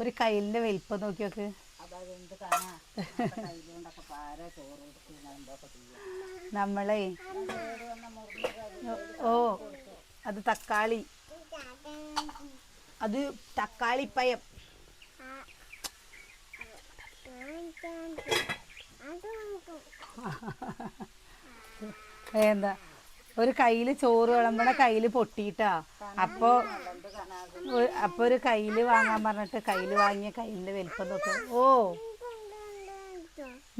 ഒരു കയ്യിലിൻ്റെ വലിപ്പം നോക്കി നോക്ക്. നമ്മളെ ഓ അത് തക്കാളി, അത് തക്കാളിപ്പയം. എന്താ ഒരു കയ്യിൽ ചോറ് വിളമ്പണ കയ്യിൽ പൊട്ടിയിട്ടാ. അപ്പോൾ ഒരു കയ്യിൽ വാങ്ങാൻ പറഞ്ഞിട്ട് കയ്യിൽ വാങ്ങിയ കയ്യിൻ്റെ വലിപ്പം നോക്ക്. ഓ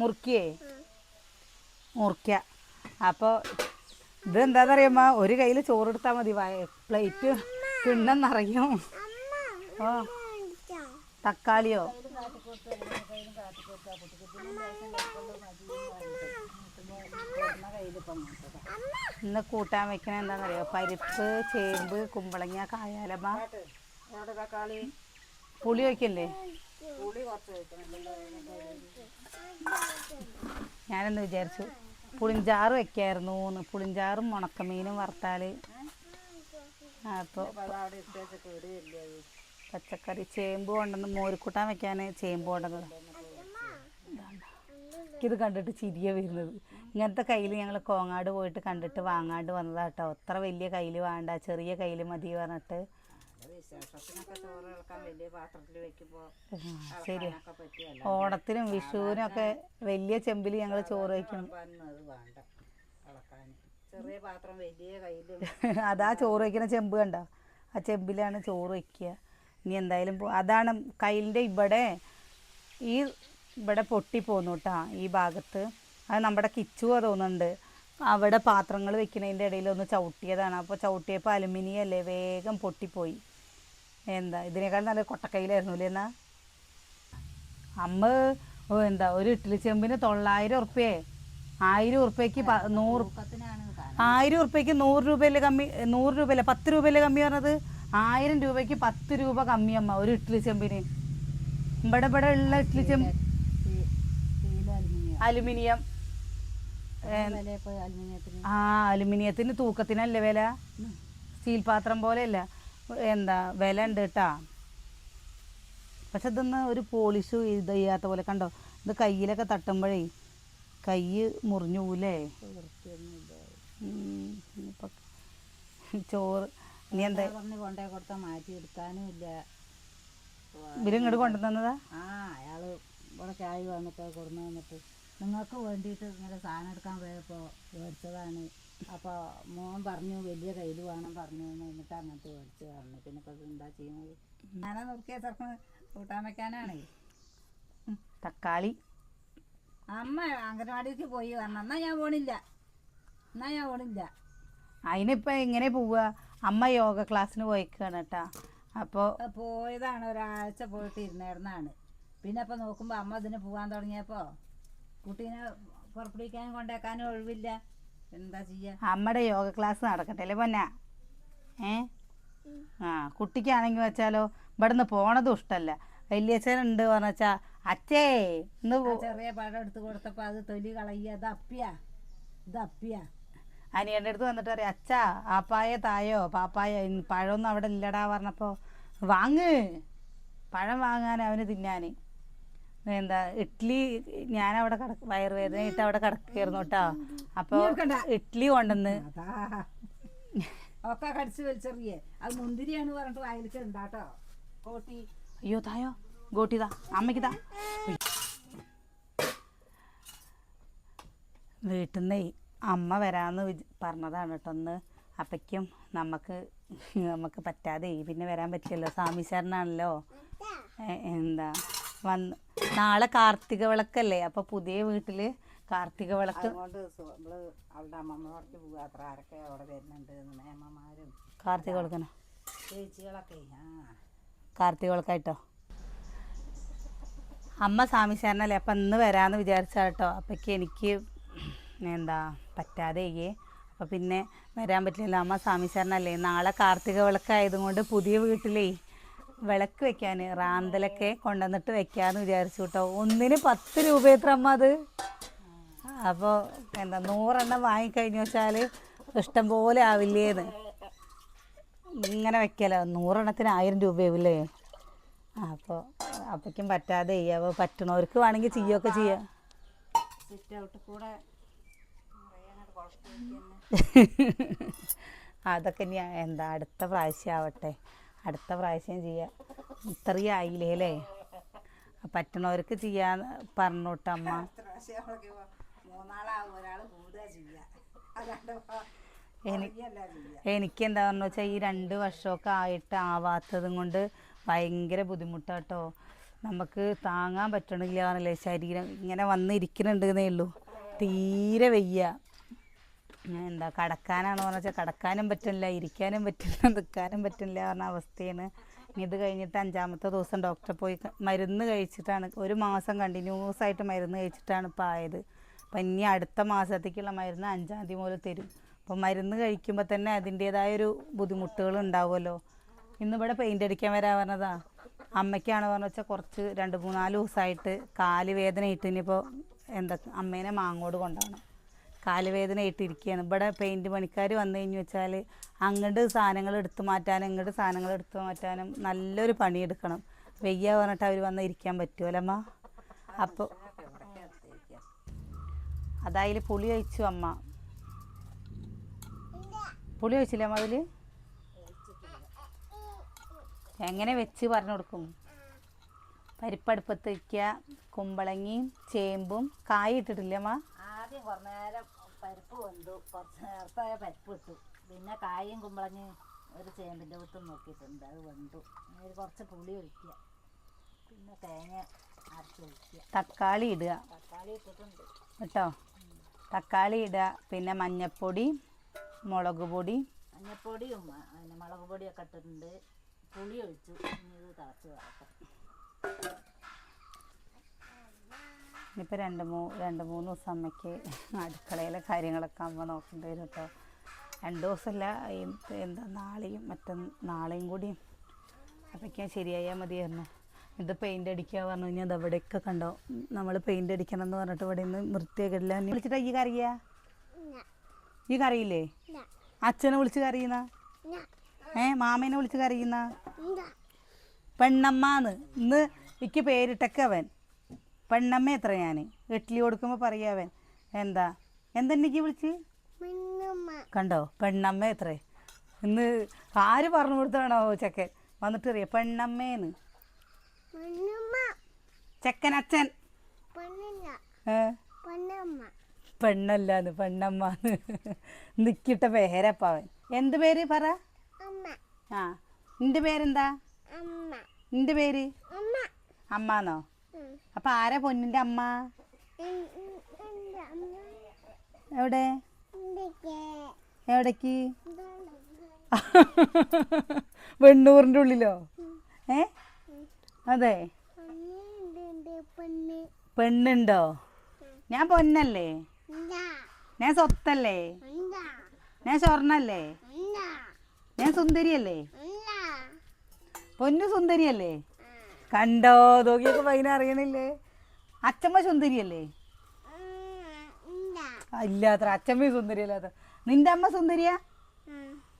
മുറിക്ക. അപ്പോൾ ഇതെന്താണെന്നറിയാമ്മ, ഒരു കയ്യിൽ ചോറ് എടുത്താൽ മതി, പ്ലേറ്റ് കിണ്ണം നിറയും. ഓ തക്കാളിയോ ഇന്ന് കൂട്ടാൻ വെക്കണ എന്താണെന്നറിയോ? പരിപ്പ്, ചേമ്പ്, കുമ്പളങ്ങ, കായാലമ്മ. പുളി വയ്ക്കല്ലേ? ഞാനെന്ന് വിചാരിച്ചു പുളിഞ്ചാറ് വെക്കായിരുന്നു. പുളിഞ്ചാറും ഉണക്കമീനും വറുത്താൽ. അപ്പോൾ പച്ചക്കറി ചേമ്പ് കൊണ്ടുവന്ന് മോരിക്കൂട്ടാൻ വെക്കാൻ ചേമ്പ് കൊണ്ടുവന്നത്. ഇത് കണ്ടിട്ട് ചിരിയ വരുന്നത്. ഇങ്ങനത്തെ കയ്യിൽ ഞങ്ങൾ കോങ്ങാട് പോയിട്ട് കണ്ടിട്ട് വാങ്ങാണ്ട് വന്നതാട്ടോ. അത്ര വലിയ കയ്യിൽ വേണ്ട, ചെറിയ കയ്യിൽ മതി പറഞ്ഞിട്ട്. ശരി, ഓണത്തിനും വിഷുവിനും ഒക്കെ വലിയ ചെമ്പിൽ ഞങ്ങൾ ചോറ് വയ്ക്കണം. അതാ ചോറ് വയ്ക്കുന്ന ചെമ്പ് കണ്ടോ? ആ ചെമ്പിലാണ് ചോറ് വയ്ക്കുക. ഇനി എന്തായാലും അതാണ് കയ്യിലിൻ്റെ ഇവിടെ പൊട്ടിപ്പോന്നു കേട്ടോ, ഈ ഭാഗത്ത്. അത് നമ്മുടെ കിച്ചുവോ തോന്നുന്നുണ്ട്, അവിടെ പാത്രങ്ങൾ വെക്കുന്നതിൻ്റെ ഇടയിൽ ഒന്ന് ചവിട്ടിയതാണ്. അപ്പോൾ ചവിട്ടിയപ്പോൾ അലുമിനിയം അല്ലേ, വേഗം പൊട്ടിപ്പോയി. ഇതിനേക്കാൾ നല്ല കൊട്ടക്കൈയിലായിരുന്നു അല്ലേ? എന്നാ അമ്മ ഒരു ഇഡ്ഡലി ചെമ്പിന് 900 ഉറുപ്പ്യേ. 1000 ഉറുപ്പ്യക്ക് 1000 ഉറുപ്പ്യക്ക് 100 രൂപയല്ലേ കമ്മി? 100 രൂപയല്ലേ, 10 രൂപയല്ലേ കമ്മി പറഞ്ഞത്? 1000 രൂപയ്ക്ക് 10 രൂപ കമ്മിയമ്മ ഒരു ഇഡ്ഡലി ചെമ്പിന്. ഇവിടെ ഉള്ള ഇഡ്ഡലി ചെമ്പ് അലുമിനിയം. അലുമിനിയത്തിന് തൂക്കത്തിനല്ലേ വില, സ്റ്റീൽ പാത്രം പോലെയല്ല. വില ഉണ്ട് കേട്ടാ. പക്ഷെ ഇതൊന്ന് ഒരു പോളിഷ് ഇത് ചെയ്യാത്ത പോലെ കണ്ടോ? ഇത് കയ്യിലൊക്കെ തട്ടുമ്പോഴേ കൈ മുറിഞ്ഞു പോലേ. ചോറ് ഇനി എന്താ കൊണ്ടേ കൊടുത്താൽ മാറ്റി എടുക്കാനും ഇല്ല. ഇവരിങ്ങോട്ട് കൊണ്ടുവന്നതാ. അയാള് ഇവിടെ ചായ വന്നിട്ട് കൊടുന്നു വന്നിട്ട് നിങ്ങൾക്ക് വേണ്ടിയിട്ട് ഇങ്ങനെ സാധനം എടുക്കാൻ പോയപ്പോൾ മേടിച്ചതാണ്. അപ്പോൾ മോൻ പറഞ്ഞു വലിയ കയ്യിൽ വേണം പറഞ്ഞു, എന്നിട്ട് അങ്ങനത്തെ മേടിച്ച് പറഞ്ഞു. പിന്നെ ഇപ്പോൾ എന്താ ചെയ്യുന്നത്? ഞാനാ നോക്കിയ ചെറുപ്പം കൂട്ടാൻ വെക്കാനാണ്. തക്കാളി അമ്മ അംഗനവാടിക്ക് പോയി പറഞ്ഞു. എന്നാ ഞാൻ പോണില്ല. അതിനിപ്പോൾ എങ്ങനെ പോവുക? അമ്മ യോഗ ക്ലാസ്സിന് പോയിക്കാണ് കേട്ടാ. അപ്പോൾ പോയതാണ്, ഒരാഴ്ച പോയിട്ട് ഇരുന്നായിരുന്നാണ്. പിന്നെ അപ്പോൾ നോക്കുമ്പോൾ അമ്മ ഇതിന് പോകാൻ തുടങ്ങിയപ്പോൾ കുട്ടീനെ പുറപ്പെടുവിക്കാനും കൊണ്ടേക്കാനും ഒഴിവില്ല. എന്താ ചെയ്യുക? അമ്മയുടെ യോഗ ക്ലാസ് നടക്കട്ടെ അല്ലേ പൊന്നാ? കുട്ടിക്കാണെങ്കിൽ വെച്ചാലോ ഇവിടുന്ന് പോണതും ഇഷ്ടമല്ല. വലിയച്ഛനുണ്ട് പറഞ്ഞ വെച്ചാൽ അച്ഛേ ഇന്ന് ചെറിയ പഴം എടുത്ത് കൊടുത്തപ്പോൾ അത് തൊലി കളയുക. ഇത് അനിയൻ്റെ അടുത്ത് വന്നിട്ട് പറയാം, അച്ഛാ ആപ്പായ തായോ പാപ്പായ പഴമൊന്നും അവിടെ ഇല്ലടാ പറഞ്ഞപ്പോൾ പഴം വാങ്ങാൻ അവന് തിന്നാൻ. ഇഡ്ഡലി ഞാനവിടെ വയറുവേദനയിട്ട് അവിടെ കിടക്കുകയായിരുന്നു കേട്ടോ. അപ്പോൾ ഇഡ്ഡലി കൊണ്ടുവന്ന് ഒക്കെ കടിച്ച് വലിച്ചെറിയേ. അത് മുന്തിരിയാണ് പറഞ്ഞിട്ട് വായിലേക്ക് ഉണ്ടാട്ടോ. കോട്ടി അയ്യോ തായോ ഗോട്ടിതാ അമ്മയ്ക്കിതാ. വീട്ടിൽ നിന്ന് അമ്മ വരാമെന്ന് പറഞ്ഞതാണ് കേട്ടോ ഒന്ന്. അപ്പയ്ക്കും നമുക്ക് പറ്റാതെ പിന്നെ വരാൻ പറ്റില്ലല്ലോ, സ്വാമിശാരനാണല്ലോ. നാളെ കാർത്തിക വിളക്കല്ലേ, അപ്പോൾ പുതിയ വീട്ടിൽ കാർത്തിക വിളക്ക് കാർത്തിക വിളക്കനോ കാർത്തിക വിളക്കായിട്ടോ. അമ്മ സ്വാമിശാരനല്ലേ, അപ്പം ഇന്ന് വരാമെന്ന് വിചാരിച്ചാ കേട്ടോ. അപ്പയ്ക്ക് എനിക്ക് പറ്റാതെ അപ്പോൾ പിന്നെ വരാൻ പറ്റില്ലല്ലോ. അമ്മ സ്വാമിശാരനല്ലേ. നാളെ കാർത്തിക വിളക്കായതും കൊണ്ട് പുതിയ വീട്ടിലേ വിളക്ക് വെക്കാൻ റാന്തലൊക്കെ കൊണ്ടുവന്നിട്ട് വെക്കാമെന്ന് വിചാരിച്ചു കേട്ടോ. ഒന്നിന് 10 രൂപ എത്ര അമ്മ അത്? അപ്പോൾ 100 എണ്ണം വാങ്ങിക്കഴിഞ്ഞു വെച്ചാൽ ഇഷ്ടം പോലെ ആവില്ലേന്ന് ഇങ്ങനെ വെക്കല. 100 എണ്ണത്തിന് 1000 രൂപയാവില്ലേ? അപ്പോൾ അപ്പയ്ക്കും പറ്റാതെ ചെയ്യുക. പറ്റണവർക്ക് വേണമെങ്കിൽ ചെയ്യുകയൊക്കെ ചെയ്യാം. അതൊക്കെ ഇനി എന്താ അടുത്ത പ്രാവശ്യം ആവട്ടെ, അടുത്ത പ്രാവശ്യം ചെയ്യാം. ഇത്രയും ആയില്ലേ അല്ലേ? പറ്റണവർക്ക് ചെയ്യാൻ പറഞ്ഞോട്ടമ്മ. എനിക്കെന്താ പറഞ്ഞു വെച്ചാൽ ഈ 2 വർഷമൊക്കെ ആയിട്ട് ആവാത്തതും കൊണ്ട് ഭയങ്കര ബുദ്ധിമുട്ടാട്ടോ. നമുക്ക് താങ്ങാൻ പറ്റണില്ല എന്നല്ലേ, ശരീരം ഇങ്ങനെ വന്നിരിക്കുന്നുണ്ടെന്നേ ഉള്ളൂ, തീരെ വയ്യ. എന്താ കടക്കാനാണെന്ന് പറഞ്ഞാൽ കടക്കാനും പറ്റില്ല, ഇരിക്കാനും പറ്റില്ല, നിൽക്കാനും പറ്റില്ല പറഞ്ഞ അവസ്ഥയാണ്. ഇത് കഴിഞ്ഞിട്ട് 5ാമത്തെ ദിവസം ഡോക്ടറെ പോയി മരുന്ന് കഴിച്ചിട്ടാണ്, 1 മാസം കണ്ടിന്യൂസ് ആയിട്ട് മരുന്ന് കഴിച്ചിട്ടാണ് ഇപ്പോൾ ആയത്. അപ്പം ഇനി അടുത്ത മാസത്തേക്കുള്ള മരുന്ന് 5-ാം തീയതി മുതൽ തരും. അപ്പോൾ മരുന്ന് കഴിക്കുമ്പോൾ തന്നെ അതിൻ്റേതായൊരു ബുദ്ധിമുട്ടുകൾ ഉണ്ടാവുമല്ലോ. ഇന്നിവിടെ പെയിൻ്റ് അടിക്കാൻ വരാൻ പറഞ്ഞതാ. അമ്മയ്ക്കാണ് പറഞ്ഞു വെച്ചാൽ കുറച്ച് 2-3-4 ദിവസമായിട്ട് കാല് വേദന ഇട്ട് ഇനിയിപ്പോൾ എന്താ അമ്മേനെ മാങ്ങോട് കൊണ്ടാണ്. കാല് വേദന ഇട്ടിരിക്കുകയാണ്. ഇവിടെ പെയിൻറ്റ് പണിക്കാർ വന്നു കഴിഞ്ഞ് വെച്ചാൽ അങ്ങോട്ട് സാധനങ്ങൾ എടുത്തു മാറ്റാനും ഇങ്ങോട്ട് സാധനങ്ങൾ എടുത്തു മാറ്റാനും നല്ലൊരു പണിയെടുക്കണം. വെയ്യ പറഞ്ഞിട്ട് അവർ വന്ന് ഇരിക്കാൻ പറ്റുമല്ലമ്മ. അപ്പോൾ അതായത് പുളി കഴിച്ചു അമ്മ. പുളി കഴിച്ചില്ലേ അമ്മ? അതിൽ എങ്ങനെ വെച്ച് പറഞ്ഞു കൊടുക്കും? പരിപ്പടുപ്പത്ത് വയ്ക്കുക, കുമ്പളങ്ങിയും ചേമ്പും കായ ഇട്ടിട്ടില്ലേ അമ്മ? ആദ്യം കുറച്ച് നേരം പരിപ്പ് വെന്തു, കുറച്ച് നേരത്തെ പരിപ്പ് ഇട്ടു, പിന്നെ കായും കുമ്പളങ്ങി ഒരു ചേമ്പിൻ്റെ വിത്തും നോക്കിയിട്ടുണ്ട്, അത് വെന്തു. കുറച്ച് പുളി ഒഴിക്കുക, പിന്നെ തേങ്ങ അരച്ചൊഴിക്കുക, തക്കാളി ഇടുക. തക്കാളി ഇട്ടിട്ടുണ്ട് കേട്ടോ. തക്കാളി ഇടുക, പിന്നെ മഞ്ഞൾപ്പൊടി, മുളക് പൊടി, മഞ്ഞൾപ്പൊടിയും പിന്നെ മുളക് പൊടിയൊക്കെ ഇട്ടിട്ടുണ്ട്. പുളി ഒഴിച്ചു. ഇനി ഇത് തിളച്ച് വരട്ടെ. ഇനിയിപ്പോൾ 2-3 ദിവസം അമ്മയ്ക്ക് അടുക്കളയിലെ കാര്യങ്ങളൊക്കെ അമ്മ നോക്കേണ്ടി വരും കേട്ടോ. 2 ദിവസമല്ല, എന്താ നാളെയും കൂടിയും അപ്പോഴേക്കും ശരിയായാൽ മതിയായിരുന്നു. ഇത് പെയിൻ്റ് അടിക്കുക പറഞ്ഞു കഴിഞ്ഞാൽ അത് അവിടെയൊക്കെ കണ്ടോ, നമ്മൾ പെയിൻ്റ് അടിക്കണം എന്ന് പറഞ്ഞിട്ട് ഇവിടെ നിന്ന് വൃത്തിയാക്കിയിട്ടില്ല. എന്നെ വിളിച്ചിട്ടാ ഈ കറിയാ? ഈ കറിയില്ലേ? അച്ഛനെ വിളിച്ച് കറിയുന്ന? മാമേനെ വിളിച്ച് കറിയുന്ന? പെണ്ണമ്മാന്ന് ഇന്ന് എനിക്ക് പേരിട്ടൊക്കെ അവൻ. പെണ്ണമ്മ എത്ര ഞാൻ ഇഡ്ഡലി കൊടുക്കുമ്പോൾ പറയാവൻ എന്തെനിക്ക് വിളിച്ച് കണ്ടോ പെണ്ണമ്മ എത്ര. ഇന്ന് ആര് പറഞ്ഞു കൊടുത്താണോ ചെക്കൻ വന്നിട്ട് അറിയാം പെണ്ണമ്മേന്ന്. ചെക്കനച്ഛൻ പെണ്ണല്ലാന്ന് പെണ്ണമ്മന്ന് നിക്കിട്ട പേരപ്പ അവൻ. എന്ത് പേര് പറ? ആ, നിന്റെ പേരെന്താ? നിന്റെ പേര് അമ്മാന്നോ? അപ്പൊ ആരാ പൊന്നിന്റെ അമ്മ? എവിടെ? എവിടേക്ക്? വെണ്ണൂറിൻ്റെ ഉള്ളിലോ? അതെ. പെണ്ണുണ്ടോ? ഞാൻ പൊന്നല്ലേ? ഞാൻ സ്വത്തല്ലേ? ഞാൻ സ്വർണ്ണല്ലേ? ഞാൻ സുന്ദരിയല്ലേ? പൊന്നു സുന്ദരിയല്ലേ? കണ്ടോ നോക്കിയൊക്കെ പൈന അറിയണില്ലേ? അച്ചമ്മ സുന്ദരിയല്ലേ? ഇല്ലാത്ര അച്ചമ്മ സുന്ദരിയല്ലാത്ത. നിന്റെ അമ്മ സുന്ദരിയാ?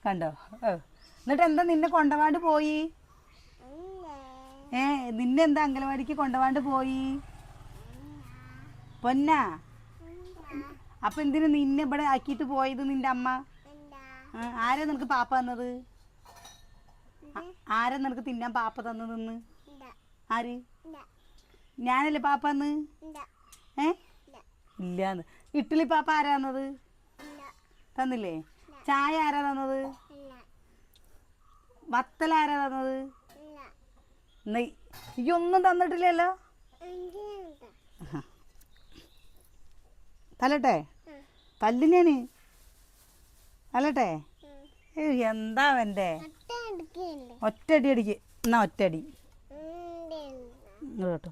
കണ്ടോ. എന്നിട്ട് എന്താ നിന്നെ കൊണ്ടവാണ്ട് പോയി? നിന്നെന്താ അംഗനവാടിക്ക് കൊണ്ടവാണ്ട് പോയി? പൊന്നാ. അപ്പൊ എന്തിനു നിന്നെ ഇവിടെ ആക്കിയിട്ട് പോയത് നിന്റെ അമ്മ? ആരാ നിനക്ക് പാപ്പ തന്നത്? ആരാ നിനക്ക് തിന്നാൻ പാപ്പ തന്നതെന്ന്? ആര്? ഞാനല്ലേ പാപ്പ തന്ന്? ഇല്ലാന്ന്. ഇഡ്ഡലി പാപ്പ ആരാ തന്നത്? തന്നില്ലേ? ചായ ആരാ തന്നത്? വത്തൽ ആരാ തന്നത്? ഈ ഒന്നും തന്നിട്ടില്ലല്ലോ. തല്ലട്ടെ? തല്ലിനാന് തല്ലട്ടെ? എന്താ അവൻ്റെ ഒറ്റടി അടിക്ക്. എന്നാ ഒറ്റടി കേട്ടോ.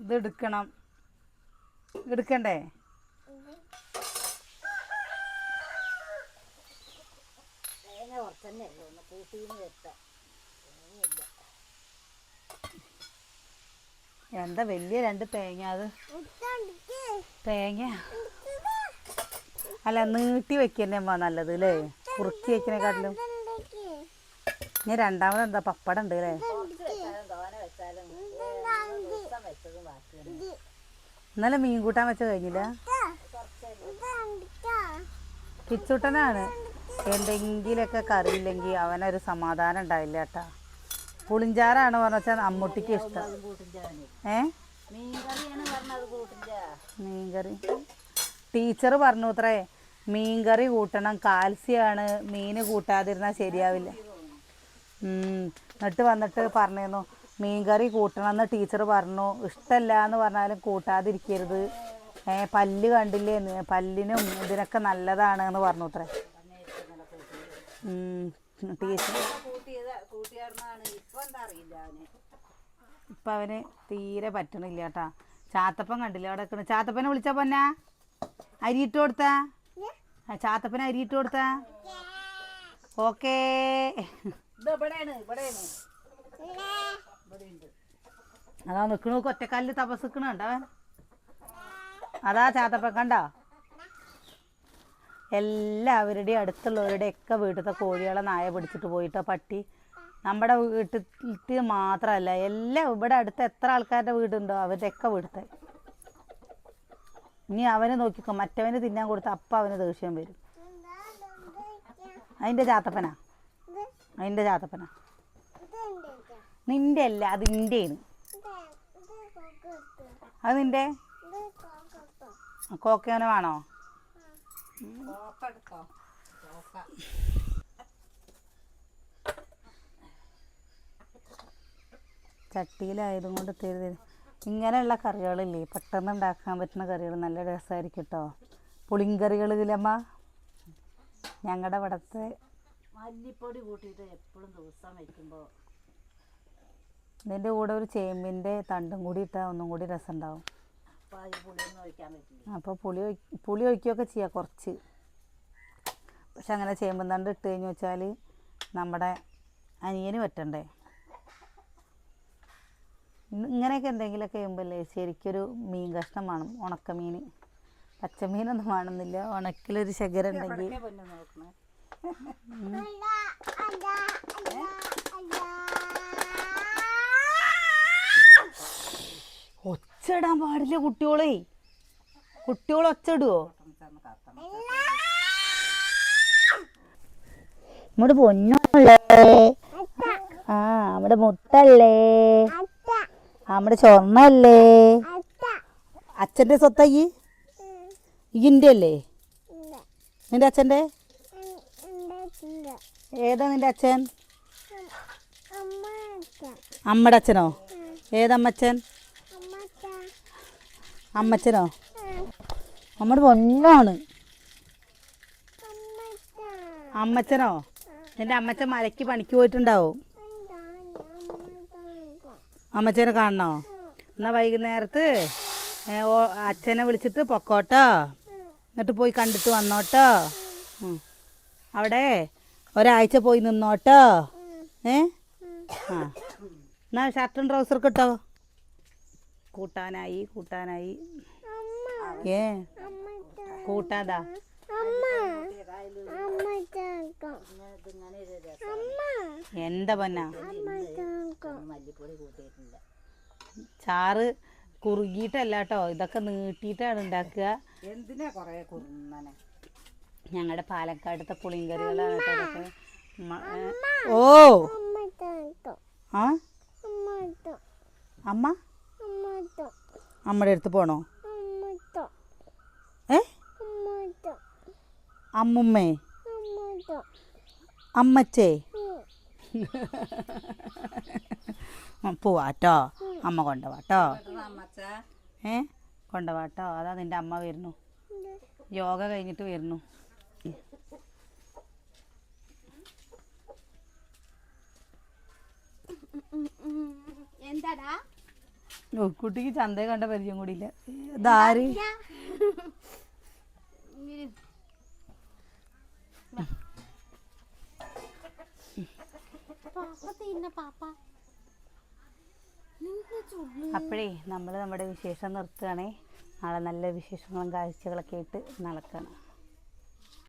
ഇത് എടുക്കണം. എടുക്കണ്ടേ? എന്താ വലിയ 2 തേങ്ങ? അത് തേങ്ങ അല്ല, നീട്ടി വെക്കന്നെ അമ്മ നല്ലത് അല്ലേ? കുറുക്കി വെക്കണേക്കാട്ടിലും. ഇനി രണ്ടാമത് എന്താ പപ്പടം ഉണ്ട് അല്ലേ? കുറച്ച് വെച്ചാലും തോന വെച്ചാലും ദിവസം വെച്ചതും ബാക്കിയാണ്. ഇന്നലെ മീൻ കൂട്ടാൻ വെച്ച കഴിഞ്ഞില്ല. കിച്ചൂട്ടനാണ് എന്തെങ്കിലുമൊക്കെ കറിയില്ലെങ്കിൽ അവനൊരു സമാധാനം ഉണ്ടാവില്ല കേട്ടാ. പുളിഞ്ചാറാണ് പറഞ്ഞാൽ അമ്മൂട്ടിക്ക് ഇഷ്ടം. മീൻകറി ടീച്ചർ പറഞ്ഞു അത്രേ, മീൻകറി കൂട്ടണം, കാൽസ്യമാണ്, മീൻ കൂട്ടാതിരുന്നാൽ ശരിയാവില്ല. എന്നിട്ട് വന്നിട്ട് പറഞ്ഞിരുന്നു മീൻകറി കൂട്ടണം എന്ന് ടീച്ചർ പറഞ്ഞു. ഇഷ്ടമല്ല എന്ന് പറഞ്ഞാലും കൂട്ടാതിരിക്കരുത്, പല്ല് കണ്ടില്ലേന്ന്, പല്ലിനും ഇതിനൊക്കെ നല്ലതാണ് എന്ന് പറഞ്ഞു അത്രേ ടീച്ചർ. ഇപ്പം അവന് തീരെ പറ്റണില്ല കേട്ടാ. ചാത്തപ്പൻ കണ്ടില്ല അവിടെ നിൽക്കണ. ചാത്തപ്പനെ വിളിച്ചാ പൊന്നാ, അരിയിട്ട് കൊടുത്താ? ചാത്തപ്പനെ അരിയിട്ട് കൊടുത്താ? ഓക്കേ. അതാ നിൽക്കണ ഒറ്റക്കാലിൽ തപസ്സിക്കണുണ്ട് അവൻ. അതാ ചാത്തപ്പൻ കണ്ടോ? എല്ലാവരുടെയും അടുത്തുള്ളവരുടെയൊക്കെ വീട്ടിലത്തെ കോഴികളെ നായ പിടിച്ചിട്ട് പോയിട്ടോ പട്ടി. നമ്മുടെ വീട്ടിൽ മാത്രമല്ല, എല്ലാം ഇവിടെ അടുത്ത് എത്ര ആൾക്കാരുടെ വീടുണ്ടോ അവരുടെയൊക്കെ വീട്ടിലത്തെ. ഇനി അവന് നോക്കിക്കോ, മറ്റവന് തിന്നാൻ കൊടുത്ത അപ്പം അവന് ദേഷ്യം വരും. അതിൻ്റെ ചാത്തപ്പനാ, അതിൻ്റെ ചാത്തപ്പനാ. നിൻ്റെ അല്ല, അത് നിൻ്റെയാണ്. അത് നിൻ്റെ കോക്കോനെ വേണോ? ചട്ടിയിലായതും കൊണ്ട് തരുത്. ഇങ്ങനെയുള്ള കറികളില്ലേ, പെട്ടെന്ന് ഉണ്ടാക്കാൻ പറ്റുന്ന കറികൾ നല്ല രസമായിരിക്കും കേട്ടോ. പുളിങ്കറികൾ ഇതിലമ്മ ഞങ്ങളുടെ ഇവിടുത്തെ മല്ലിപ്പൊടി കൂട്ടിയിട്ട് എപ്പോഴും ദിവസം വയ്ക്കുമ്പോൾ ഇതിൻ്റെ കൂടെ ഒരു ചേമ്പിൻ്റെ തണ്ടും കൂടി ഇട്ടാൽ ഒന്നും കൂടി രസം ഉണ്ടാവും. അപ്പോൾ പുളി ഒഴിക്കുകയൊക്കെ ചെയ്യാം കുറച്ച്. പക്ഷെ അങ്ങനെ ചേമ്പും തണ്ട് ഇട്ട് കഴിഞ്ഞ് വെച്ചാൽ നമ്മുടെ അനിയന് പറ്റണ്ടേ. ഇങ്ങനെയൊക്കെ എന്തെങ്കിലുമൊക്കെ ചെയ്യുമ്പോഴല്ലേ ശരിക്കൊരു മീൻ കഷ്ണം വേണം. ഉണക്കമീൻ, പച്ചമീനൊന്നും വേണമെന്നില്ല. ഉണക്കിലൊരു ശകരം ഉണ്ടെങ്കിൽ. ഒച്ചയിടാൻ പാടില്ല കുട്ടികളെ. കുട്ടികൾ ഒച്ചയിടുവോ? നമ്മുടെ പൊന്നല്ലേ, ആ നമ്മുടെ മുത്തല്ലേ, നമ്മുടെ സ്വർണ്ണല്ലേ. അച്ഛൻ്റെ സ്വത്തായി ഇൻ്റെ അല്ലേ? നിന്റെ അച്ഛൻ്റെ ഏതാ? നിന്റെ അച്ഛൻ അമ്മയുടെ അച്ഛനോ? ഏതമ്മച്ചൻ? അമ്മച്ചനോ? നമ്മുടെ പൊന്നാണ് അമ്മച്ചനോ? നിന്റെ അമ്മച്ചൻ മലയ്ക്ക് പണിക്ക് പോയിട്ടുണ്ടാവും. അമ്മച്ചനെ കാണണോ? എന്നാൽ വൈകുന്നേരത്ത് അച്ഛനെ വിളിച്ചിട്ട് പൊക്കോട്ടോ, എന്നിട്ട് പോയി കണ്ടിട്ട് വന്നോട്ടോ. അവിടെ ഒരാഴ്ച പോയി നിന്നോട്ടോ. ആ എന്നാ ഷർട്ടും ട്രൗസറൊക്കെ ഇട്ടോ. കൂട്ടാനായി കൂട്ടാതാ. എന്താ പൊന്നാ? ചാറ് കുറുകിയിട്ടല്ല കേട്ടോ, ഇതൊക്കെ നീട്ടിയിട്ടാണ് ഉണ്ടാക്കുക. എന്തിനാ കുറേ കുറുന്നനെ? ഞങ്ങളുടെ പാലക്കാടത്തെ പുളിങ്കറികളാണ് കേട്ടോ അതൊക്കെ. ഓ ആ അമ്മ അമ്മയുടെ അടുത്ത് പോണോ? അമ്മുമ്മേ, അമ്മച്ചേ പോവാട്ടോ. അമ്മ കൊണ്ടുപോവാട്ടോ. കൊണ്ടുപോവാട്ടോ. അതാ നിൻ്റെ അമ്മ വരുന്നു, യോഗ കഴിഞ്ഞിട്ട് വരുന്നു. എന്താടാ കുട്ടിക്ക് ചന്തയെ കണ്ട പരിചയം കൂടിയില്ല. ഇതാര്? അപ്പോഴേ നമ്മൾ നമ്മുടെ വിശേഷം നിർത്തുകയാണേ. നാളെ നല്ല വിശേഷങ്ങളും കാഴ്ചകളൊക്കെ ആയിട്ട് നടക്കണം.